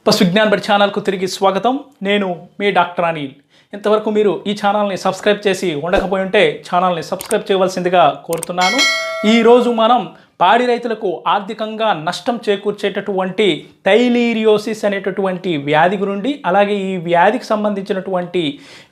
పశు విజ్ఞాన్ బడి ఛానల్కు తిరిగి స్వాగతం. నేను మీ డాక్టర్ అనిల్. ఇంతవరకు మీరు ఈ ఛానల్ని సబ్స్క్రైబ్ చేసి ఉండకపోయి ఉంటే ఛానల్ని సబ్స్క్రైబ్ చేయవలసిందిగా కోరుతున్నాను. ఈరోజు మనం పాడి రైతులకు ఆర్థికంగా నష్టం చేకూర్చేటటువంటి థైలీరియోసిస్ అనేటటువంటి వ్యాధి గురించి, అలాగే ఈ వ్యాధికి సంబంధించినటువంటి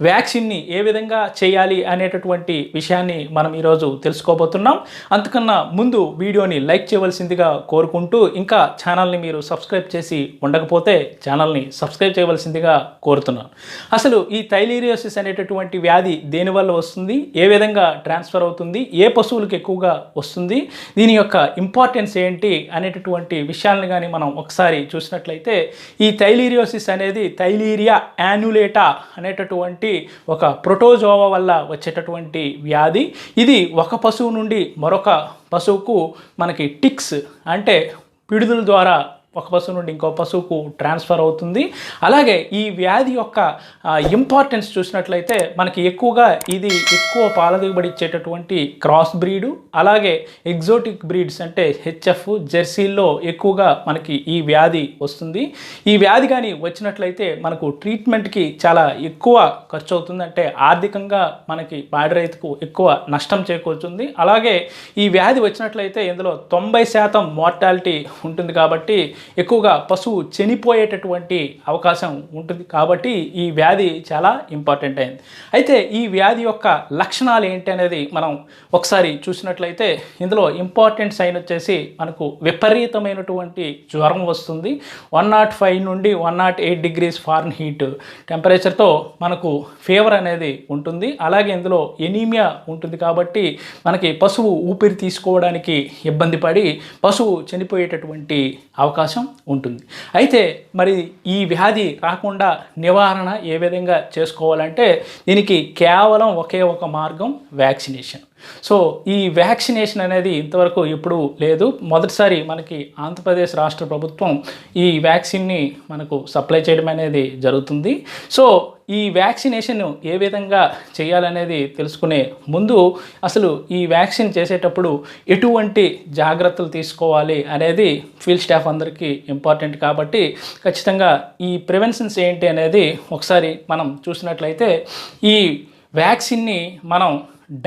వ్యాక్సిన్ని ఏ విధంగా చేయాలి అనేటటువంటి విషయాన్ని మనం ఈరోజు తెలుసుకోబోతున్నాం. అంతకన్నా ముందు వీడియోని లైక్ చేయవలసిందిగా కోరుకుంటూ, ఇంకా ఛానల్ని మీరు సబ్స్క్రైబ్ చేసి ఉండకపోతే ఛానల్ని సబ్స్క్రైబ్ చేయవలసిందిగా కోరుతున్నాను. అసలు ఈ థైలీరియోసిస్ అనేటటువంటి వ్యాధి దేనివల్ల వస్తుంది, ఏ విధంగా ట్రాన్స్ఫర్ అవుతుంది, ఏ పశువులకు ఎక్కువగా వస్తుంది, దీని యొక్క ఇంపార్టెన్స్ ఏంటి అనేటటువంటి విషయాలను కానీ మనం ఒకసారి చూసినట్లయితే, ఈ థైలీరియోసిస్ అనేది థైలీరియా యాన్యులేటా అనేటటువంటి ఒక ప్రోటోజోవా వల్ల వచ్చేటటువంటి వ్యాధి. ఇది ఒక పశువు నుండి మరొక పశువుకు మనకి టిక్స్ అంటే పిడుదల ద్వారా ఒక పశువు నుండి ఇంకో పశువుకు ట్రాన్స్ఫర్ అవుతుంది. అలాగే ఈ వ్యాధి యొక్క ఇంపార్టెన్స్ చూసినట్లయితే మనకి ఎక్కువగా ఇది ఎక్కువ పాల దిగుబడి ఇచ్చేటటువంటి క్రాస్ బ్రీడు, అలాగే ఎగ్జోటిక్ బ్రీడ్స్ అంటే హెచ్ఎఫ్ జెర్సీల్లో ఎక్కువగా మనకి ఈ వ్యాధి వస్తుంది. ఈ వ్యాధి కానీ వచ్చినట్లయితే మనకు ట్రీట్మెంట్కి చాలా ఎక్కువ ఖర్చు అవుతుంది. అంటే ఆర్థికంగా మనకి పాడి రైతుకు ఎక్కువ నష్టం చేకూరుతుంది. అలాగే ఈ వ్యాధి వచ్చినట్లయితే ఇందులో 90% మోర్టాలిటీ ఉంటుంది. కాబట్టి ఎక్కువగా పశువు చనిపోయేటటువంటి అవకాశం ఉంటుంది. కాబట్టి ఈ వ్యాధి చాలా ఇంపార్టెంట్ అయింది. అయితే ఈ వ్యాధి యొక్క లక్షణాలు ఏంటి అనేది మనం ఒకసారి చూసినట్లయితే, ఇందులో ఇంపార్టెంట్ సైన్ వచ్చేసి మనకు విపరీతమైనటువంటి జ్వరం వస్తుంది. 105 నుండి 108 డిగ్రీస్ ఫారెన్హీట్ టెంపరేచర్తో మనకు ఫీవర్ అనేది ఉంటుంది. అలాగే ఇందులో ఎనీమియా ఉంటుంది. కాబట్టి మనకి పశువు ఊపిరి తీసుకోవడానికి ఇబ్బంది పడి పశువు చనిపోయేటటువంటి అవకాశం ఉంటుంది. అయితే మరి ఈ వ్యాధి రాకుండా నివారణ ఏ విధంగా చేసుకోవాలంటే, దీనికి కేవలం ఒకే ఒక మార్గం వ్యాక్సినేషన్. సో ఈ వ్యాక్సినేషన్ అనేది ఇంతవరకు ఎప్పుడూ లేదు. మొదటిసారి మనకి ఆంధ్రప్రదేశ్ రాష్ట్ర ప్రభుత్వం ఈ వ్యాక్సిన్ని మనకు సప్లై చేయడం అనేది జరుగుతుంది. సో ఈ వ్యాక్సినేషన్ ఏ విధంగా చేయాలనేది తెలుసుకునే ముందు, అసలు ఈ వ్యాక్సిన్ చేసేటప్పుడు ఎటువంటి జాగ్రత్తలు తీసుకోవాలి అనేది ఫీల్డ్ స్టాఫ్ అందరికీ ఇంపార్టెంట్. కాబట్టి ఖచ్చితంగా ఈ ప్రివెన్షన్స్ ఏంటి అనేది ఒకసారి మనం చూసినట్లయితే, ఈ వ్యాక్సిన్ని మనం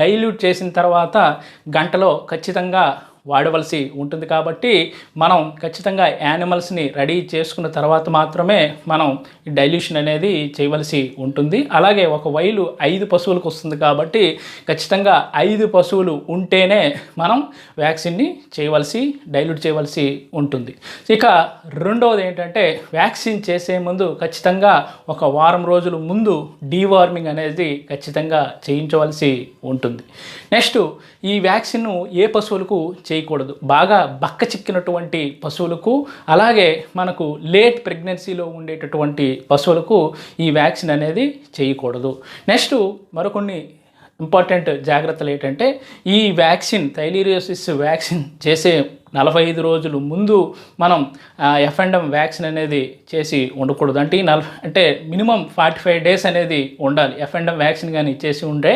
డైల్యూట్ చేసిన తర్వాత గంటలో ఖచ్చితంగా వాడవలసి ఉంటుంది. కాబట్టి మనం ఖచ్చితంగా యానిమల్స్ని రెడీ చేసుకున్న తర్వాత మాత్రమే మనం ఈ డైల్యూషన్ అనేది చేయవలసి ఉంటుంది. అలాగే ఒక వైలు 5 పశువులకు వస్తుంది. కాబట్టి ఖచ్చితంగా 5 పశువులు ఉంటేనే మనం వ్యాక్సిన్ని డైల్యూట్ చేయవలసి ఉంటుంది. ఇక రెండవది ఏంటంటే, వ్యాక్సిన్ చేసే ముందు ఖచ్చితంగా ఒక వారం రోజుల ముందు డీవార్మింగ్ అనేది ఖచ్చితంగా చేయించవలసి ఉంటుంది. నెక్స్ట్, ఈ వ్యాక్సిన్ను ఏ పశువులకు చేయకూడదు, బాగా బక్క చిక్కినటువంటి పశువులకు, అలాగే మనకు లేట్ ప్రెగ్నెన్సీలో ఉండేటటువంటి పశువులకు ఈ వ్యాక్సిన్ అనేది చేయకూడదు. నెక్స్ట్, మరికొన్ని ఇంపార్టెంట్ జాగ్రత్తలు ఏంటంటే, ఈ వ్యాక్సిన్ థైలీరియోసిస్ వ్యాక్సిన్ చేసే 45 రోజులు ముందు మనం ఎఫ్ఎండ్ఎం వ్యాక్సిన్ అనేది చేసి ఉండకూడదు. అంటే మినిమం 45 డేస్ అనేది ఉండాలి. ఎఫ్ఎండ్ఎం వ్యాక్సిన్ కానీ చేసి ఉంటే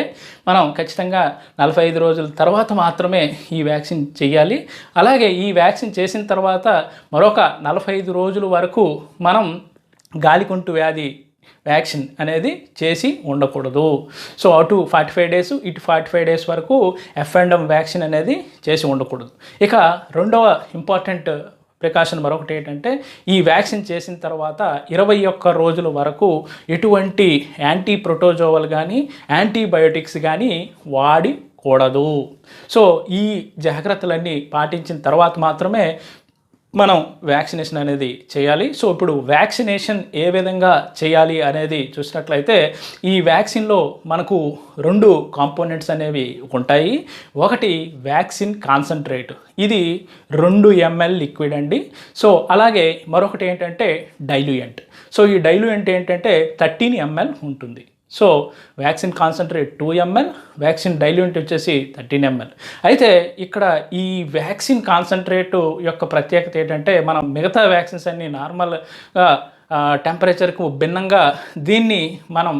మనం ఖచ్చితంగా 45 రోజుల తర్వాత మాత్రమే ఈ వ్యాక్సిన్ చేయాలి. అలాగే ఈ వ్యాక్సిన్ చేసిన తర్వాత మరొక 45 రోజుల వరకు మనం గాలికుంటు వ్యాధి వ్యాక్సిన్ అనేది చేసి ఉండకూడదు. సో అటు 45 డేస్ ఇటు 45 డేస్ వరకు ఎఫ్ఎండ్ఎం వ్యాక్సిన్ అనేది చేసి ఉండకూడదు. ఇక రెండవ ఇంపార్టెంట్ ప్రికాషన్ మరొకటి ఏంటంటే, ఈ వ్యాక్సిన్ చేసిన తర్వాత 21 రోజుల వరకు ఎటువంటి యాంటీ ప్రోటోజోవల్ కానీ యాంటీబయోటిక్స్ కానీ వాడకూడదు. సో ఈ జాగ్రత్తలన్నీ పాటించిన తర్వాత మాత్రమే మనం వ్యాక్సినేషన్ అనేది చేయాలి. సో ఇప్పుడు వ్యాక్సినేషన్ ఏ విధంగా చేయాలి అనేది చూసినట్లయితే, ఈ వ్యాక్సిన్లో మనకు 2 కాంపోనెంట్స్ అనేవి ఉంటాయి. ఒకటి వ్యాక్సిన్ కాన్సన్ట్రేట్, ఇది 2 ml లిక్విడ్ అండి. సో అలాగే మరొకటి ఏంటంటే డైల్యూయెంట్. సో ఈ డైల్యూయెంట్ ఏంటంటే 13 ml ఉంటుంది. So vaccine concentrate 2 ml, vaccine diluent వచ్చేసి 13 ml. అయితే ఇక్కడ ఈ వ్యాక్సిన్ కాన్సన్ట్రేట్ యొక్క ప్రత్యేకత ఏంటంటే, మనం మిగతా వ్యాక్సిన్స్ అన్నీ నార్మల్గా టెంపరేచర్కు భిన్నంగా దీన్ని మనం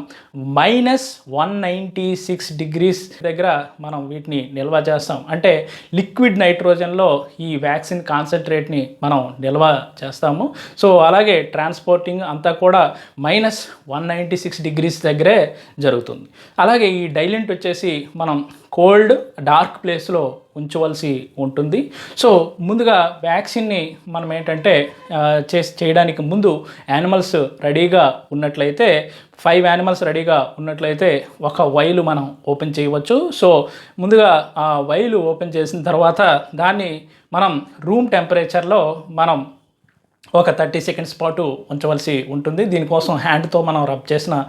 -196 దగ్గర మనం వీటిని నిల్వ చేస్తాం. అంటే లిక్విడ్ నైట్రోజన్లో ఈ వ్యాక్సిన్ కాన్సన్ట్రేట్ని మనం నిల్వ చేస్తాము. సో అలాగే ట్రాన్స్పోర్టింగ్ అంతా కూడా -196 దగ్గరే జరుగుతుంది. అలాగే ఈ డైలెంట్ వచ్చేసి మనం కోల్డ్ డార్క్ ప్లేస్లో ఉంచవలసి ఉంటుంది. సో ముందుగా వ్యాక్సిన్ని మనం ఏంటంటే చేయడానికి ముందు యానిమల్స్ రెడీగా ఉన్నట్లయితే 5 యానిమల్స్ రెడీగా ఉన్నట్లయితే ఒక వైలు మనం ఓపెన్ చేయవచ్చు. సో ముందుగా ఆ వైలు ఓపెన్ చేసిన తర్వాత దాన్ని మనం రూమ్ టెంపరేచర్లో మనం ఒక 30 సెకండ్స్ పాటు ఉంచవలసి ఉంటుంది. దీనికోసం హ్యాండ్తో మనం రబ్ చేసినా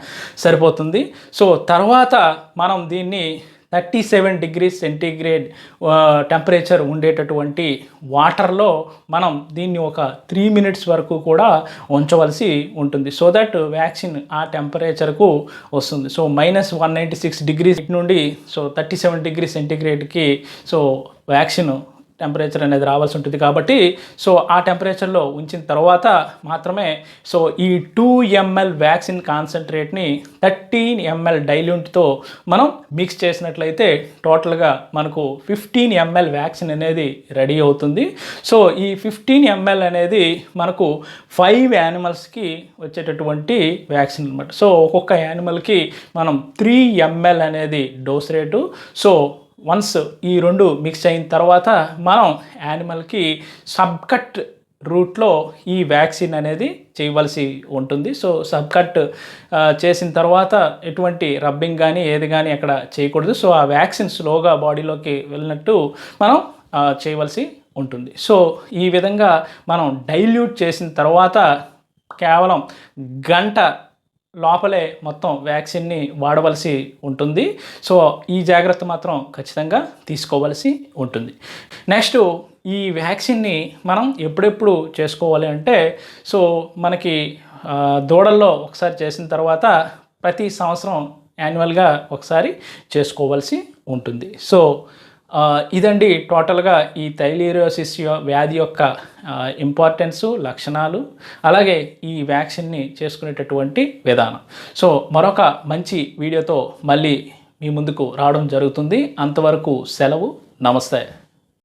సరిపోతుంది. సో తర్వాత మనం దీన్ని 37 డిగ్రీస్ సెంటీగ్రేడ్ టెంపరేచర్ ఉండేటటువంటి వాటర్లో మనం దీన్ని ఒక 3 మినిట్స్ వరకు కూడా ఉంచవలసి ఉంటుంది. సో దట్ వ్యాక్సిన్ ఆ టెంపరేచర్కు వస్తుంది. సో -196 డిగ్రీస్ నుండి 37 డిగ్రీ సెంటీగ్రేడ్కి వ్యాక్సిన్ టెంపరేచర్ అనేది రావాల్సి ఉంటుంది. కాబట్టి ఆ టెంపరేచర్లో ఉంచిన తర్వాత మాత్రమే ఈ 2 ml వ్యాక్సిన్ కాన్సన్ట్రేట్ని 13 ml డైల్యూట్తో మనం మిక్స్ చేసినట్లయితే టోటల్గా మనకు 15 ml వ్యాక్సిన్ అనేది రెడీ అవుతుంది. ఈ 15 ml అనేది మనకు 5 యానిమల్స్కి వచ్చేటటువంటి వ్యాక్సిన్ అనమాట. ఒక్కొక్క యానిమల్కి మనం 3 ml అనేది డోస్ రేటు. వన్స్ ఈ 2 మిక్స్ అయిన తర్వాత మనం యానిమల్కి సబ్కట్ రూట్లో ఈ వ్యాక్సిన్ అనేది చేయవలసి ఉంటుంది. సబ్కట్ చేసిన తర్వాత ఎటువంటి రబ్బింగ్ కానీ ఏది కానీ అక్కడ చేయకూడదు. ఆ వ్యాక్సిన్ స్లోగా బాడీలోకి వెళ్ళినట్టు మనం చేయవలసి ఉంటుంది. ఈ విధంగా మనం డైల్యూట్ చేసిన తర్వాత కేవలం గంట లోపలే మొత్తం వ్యాక్సిన్ని వాడవలసి ఉంటుంది. ఈ జాగ్రత్త మాత్రం ఖచ్చితంగా తీసుకోవలసి ఉంటుంది. నెక్స్ట్ ఈ వ్యాక్సిన్ని మనం ఎప్పుడెప్పుడు చేసుకోవాలి అంటే మనకి దూడల్లో ఒకసారి చేసిన తర్వాత ప్రతి సంవత్సరం యాన్యువల్గా ఒకసారి చేసుకోవలసి ఉంటుంది. ఇదండి టోటల్గా ఈ థైలీరియోసిస్ వ్యాధి యొక్క ఇంపార్టెన్సు, లక్షణాలు, అలాగే ఈ వ్యాక్సిన్ని చేసుకునేటటువంటి విధానం. మరొక మంచి వీడియోతో మళ్ళీ మీ ముందుకు రావడం జరుగుతుంది. అంతవరకు సెలవు. నమస్తే.